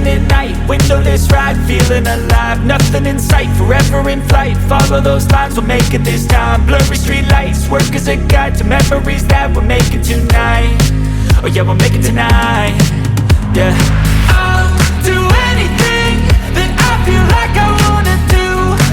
chilling at night, windowless ride, feeling alive. Nothing in sight, forever in flight. Follow those lines, we'll make it this time. Blurry street lights, work as a guide to memories that we're making tonight. Oh yeah, we'll make it tonight. Yeah. I'll do anything that I feel like I wanna do.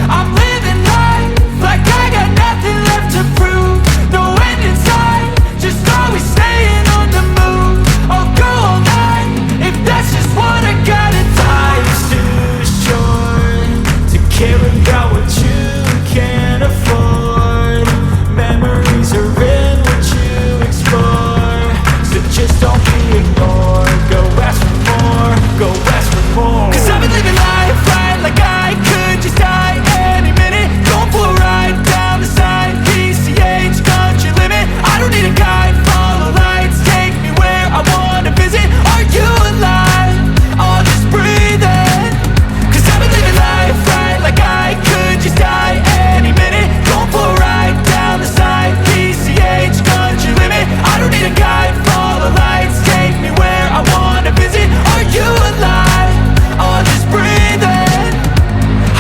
I'm living life like I got nothing left to prove. No end in sight, just always staying on the move. I'll go all night if that's just what I gotta do. Life's too short to care about what you can't afford. Memories are in what you explore, so just don't be ignored. Go ask for more, go ask for more. 'Cause I've been living life right like I could just die any minute. Going for a ride down the side, PCH, country limit. I don't need a guide, follow lights, take me where I wanna visit. Are you alive? I'll just breathe in. 'Cause I've been living life right like I could just die any minute. Going for a ride down the side, PCH, country limit. I don't need a guide, follow lights, take me where I wanna visit. Are you alive? I'll just breathe in.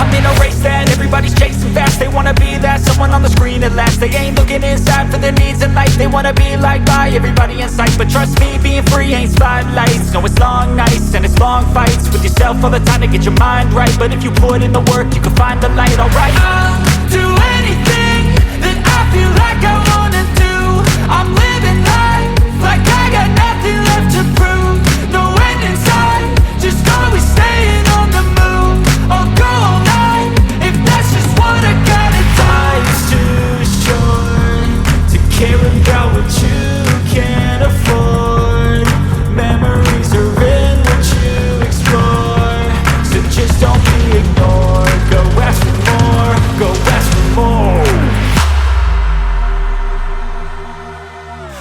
I'm in a race that everybody's chasing fast. They wanna be that someone on the screen at last. They ain't looking inside for their needs in life. They wanna be liked by everybody in sight. But trust me, being free ain't spotlights. No, it's long nights and it's long fights with yourself all the time to get your mind right. But if you put in the work, you can find the light, alright? I'll do anything that I feel like I wanna do. I'm living life like I got nothing left to prove. No end in sight, just always staying on the move. I'll go all night if that's just what I gotta do. Life's too short to care about what you can't afford. Memories are in what you explore, so just don't be ignored. Go ask for more, go ask for more.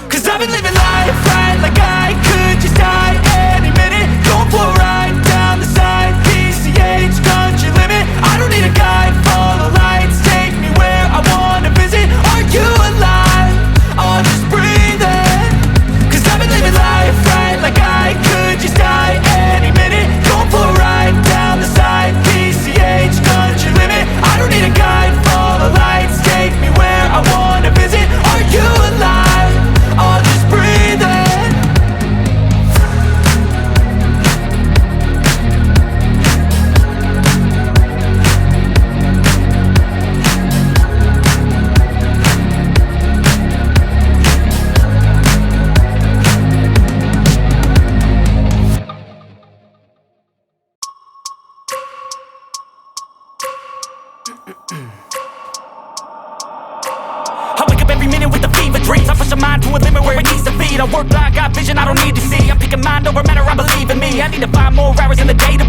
'Cause I've been living life right like I could just die any minute. Going for a ride down the side, PCH, country limit. I don't need a guide, follow lights, take me where I wanna visit. Are you alive? I'll just breathe in. 'Cause I've been living life right like I could just die any minute. Going for a ride down the side, PCH, country limit. I don't need a guide, follow lights, take me where I wanna visit. Are you alive? I'll just breathe in. I wake up every minute with the fever dreams. I push my mind to a limit where it needs to be. I work blind, got vision I don't need to see. I'm picking mind over matter, I believe in me. I need to find more hours in the day to